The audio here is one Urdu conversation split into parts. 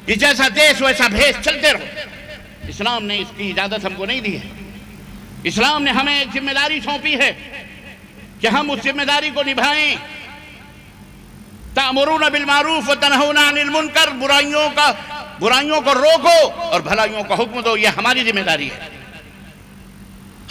کہ جیسا دیش ویسا بھیس چلتے رہو. اسلام نے اس کی اجازت ہم کو نہیں دی ہے. اسلام نے ہمیں ایک ذمہ داری سونپی ہے کہ ہم اس ذمہ داری کو نبھائیں. تأمرون بالمعروف وتنہون عن المنکر، برائیوں کو روکو اور بھلائیوں کو حکم دو. یہ ہماری ذمہ داری ہے.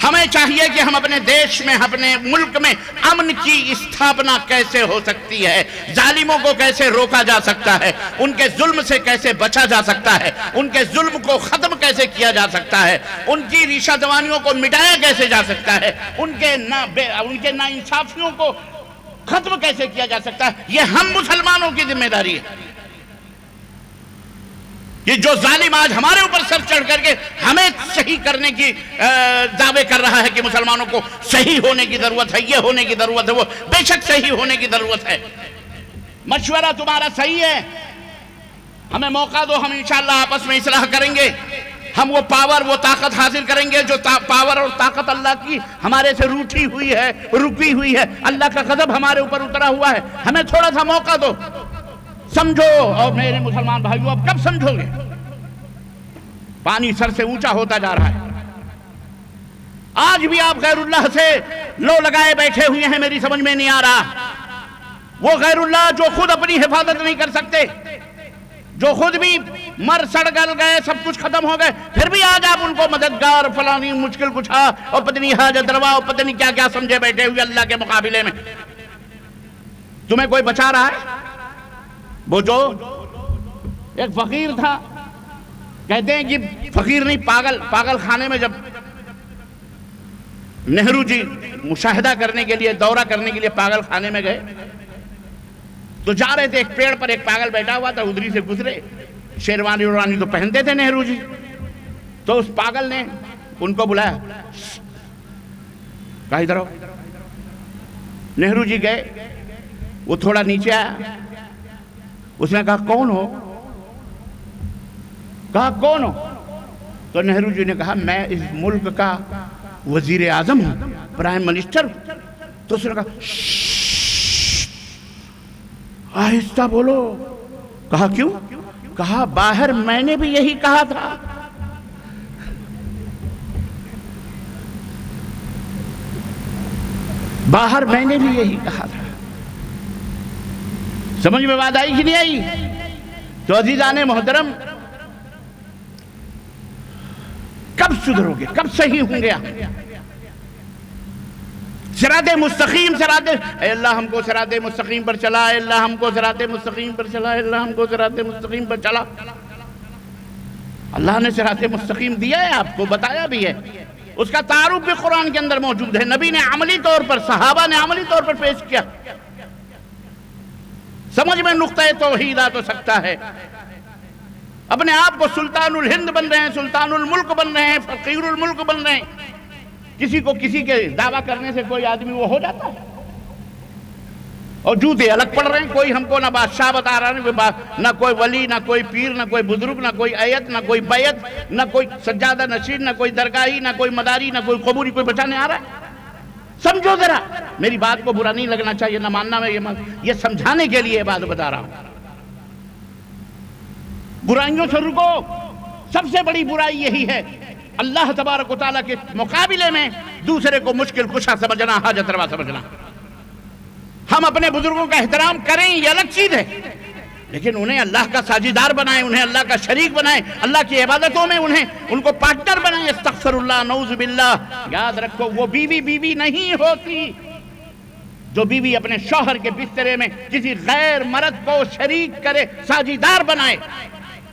ہمیں چاہیے کہ ہم اپنے دیش میں، اپنے ملک میں امن کی استھاپنا کیسے ہو سکتی ہے، ظالموں کو کیسے روکا جا سکتا ہے، ان کے ظلم سے کیسے بچا جا سکتا ہے، ان کے ظلم کو ختم کیسے کیا جا سکتا ہے، ان کی ریشہ دوانیوں کو مٹایا کیسے جا سکتا ہے، ان کے ناانصافیوں کو ختم کیسے کیا جا سکتا ہے. یہ ہم مسلمانوں کی ذمہ داری ہے. یہ جو ظالم آج ہمارے اوپر سر چڑھ کر کے ہمیں صحیح کرنے کی دعوے کر رہا ہے کہ مسلمانوں کو صحیح ہونے کی ضرورت ہے، یہ ہونے کی ضرورت ہے، وہ بے شک صحیح ہونے کی ضرورت ہے. مشورہ تمہارا صحیح ہے، ہمیں موقع دو، ہم انشاءاللہ آپس میں اصلاح کریں گے. ہم وہ پاور، وہ طاقت حاصل کریں گے جو پاور اور طاقت اللہ کی ہمارے سے روٹھی ہوئی ہے، رکی ہوئی ہے. اللہ کا غضب ہمارے اوپر اترا ہوا ہے. ہمیں تھوڑا سا موقع دو، سمجھو. اور میرے مسلمان بھائیوں، اب کب سمجھو گے؟ پانی سر سے اونچا ہوتا جا رہا ہے. آج بھی آپ غیر اللہ سے لو لگائے بیٹھے ہوئے ہیں. میری سمجھ میں نہیں آ رہا. وہ غیر اللہ جو خود اپنی حفاظت نہیں کر سکتے، جو خود بھی مر سڑ گل گئے، سب کچھ ختم ہو گئے، پھر بھی آج آپ ان کو مددگار، فلانی مشکل کشا اور پتنی حاجت روا اور پتنی کیا کیا سمجھے بیٹھے ہوئے اللہ کے مقابلے میں. تمہیں کوئی بچا رہا ہے؟ وہ جو ایک فقیر تھا، کہتے ہیں کہ فقیر نہیں، پاگل خانے میں جب نہرو جی مشاہدہ کرنے کے لیے، دورہ کرنے کے لیے پاگل خانے میں گئے تو جا رہے تھے. ایک پیڑ پر ایک پاگل بیٹھا ہوا تھا، ادھری سے گزرے. شیروانی اڑوانی تو پہنتے تھے نہرو جی. تو اس پاگل نے ان کو بلایا، کہا ادھر آؤ. نہرو جی گئے، وہ تھوڑا نیچے آیا. اس نے کہا کون ہو؟ کہا کون ہو؟ تو نہرو جی نے کہا میں اس ملک کا وزیر اعظم ہوں، پرائم منسٹر. تو اس نے کہا آہستہ بولو. کہا کیوں؟ کہا باہر میں نے بھی یہی کہا تھا. باہر میں نے بھی یہی کہا تھا. سمجھ میں بات آئی کہ نہیں آئی؟ تو عزیزان محترم، کب سدھرو گے؟ کب صحیح ہوں گے؟ صراط مستقیم، اے اللہ ہم کو صراط مستقیم پر چلا، اے اللہ ہم کو صراط مستقیم پر چلا، اے اللہ ہم کو صراط مستقیم پر چلا. اللہ نے صراط مستقیم دیا ہے، آپ کو بتایا بھی ہے. اس کا تعارف بھی قرآن کے اندر موجود ہے. نبی نے عملی طور پر، صحابہ نے عملی طور پر پیش کیا. سمجھ میں نقطہ توحید آ تو سکتا ہے. اپنے آپ کو سلطان الہند بن رہے ہیں، سلطان الملک بن رہے ہیں، فقیر الملک بن رہے ہیں. کسی کو کسی کے دعویٰ کرنے سے کوئی آدمی وہ ہو جاتا ہے؟ اور جوتے الگ پڑ رہے ہیں. کوئی ہم کو نہ بادشاہ بتا رہا ہے، نہ کوئی ولی، نہ کوئی پیر، نہ کوئی بزرگ، نہ کوئی ایت، نہ کوئی بیعت، نہ کوئی سجادہ نشین، نہ کوئی درگاہی، نہ کوئی مداری، نہ کوئی قبوری. کوئی بچانے آ رہا ہے؟ سمجھو ذرا. میری بات کو برا نہیں لگنا چاہیے، نہ ماننا. میں یہ سمجھانے کے لیے بات بتا رہا ہوں. برائیوں سے رکو. سب سے بڑی برائی یہی ہے، اللہ تبارک و تعالیٰ کے مقابلے میں دوسرے کو مشکل کشا سمجھنا، حاجت روا سمجھنا. ہم اپنے بزرگوں کا احترام کریں، یہ الگ چیز ہے، لیکن انہیں اللہ کا ساجیدار بنائیں، انہیں اللہ کا شریک بنائیں، اللہ کی عبادتوں میں ان کو پارٹنر بنائیں. استغفر اللہ، نعوذ باللہ. یاد رکھو، وہ بیوی نہیں ہوتی جو بیوی اپنے شوہر کے بسترے میں کسی غیر مرد کو شریک کرے، ساجیدار بنائے.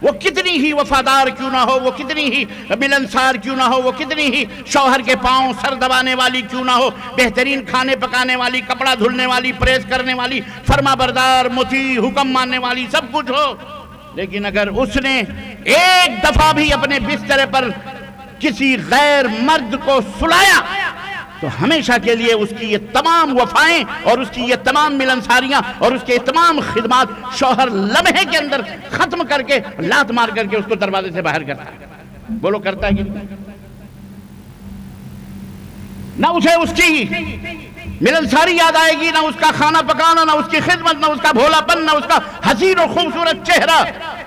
وہ کتنی ہی وفادار کیوں نہ ہو، وہ کتنی ہی ملنسار کیوں نہ ہو، وہ کتنی ہی شوہر کے پاؤں سر دبانے والی کیوں نہ ہو، بہترین کھانے پکانے والی، کپڑا دھلنے والی، پریس کرنے والی، فرما بردار، مطیع، حکم ماننے والی، سب کچھ ہو، لیکن اگر اس نے ایک دفعہ بھی اپنے بسترے پر کسی غیر مرد کو سلایا تو ہمیشہ کے لیے اس کی یہ تمام وفائیں اور اس کی یہ تمام ملنساریاں اور اس کے تمام خدمات شوہر لمحے کے اندر ختم کر کے، لات مار کر کے اس کو دروازے سے باہر کرتا ہے. بولو کرتا ہے کہ نہ اسے اس کی ملنساری یاد آئے گی، نہ اس کا کھانا پکانا، نہ اس کی خدمت، نہ اس کا بھولا پن، نہ اس کا حسین و خوبصورت چہرہ.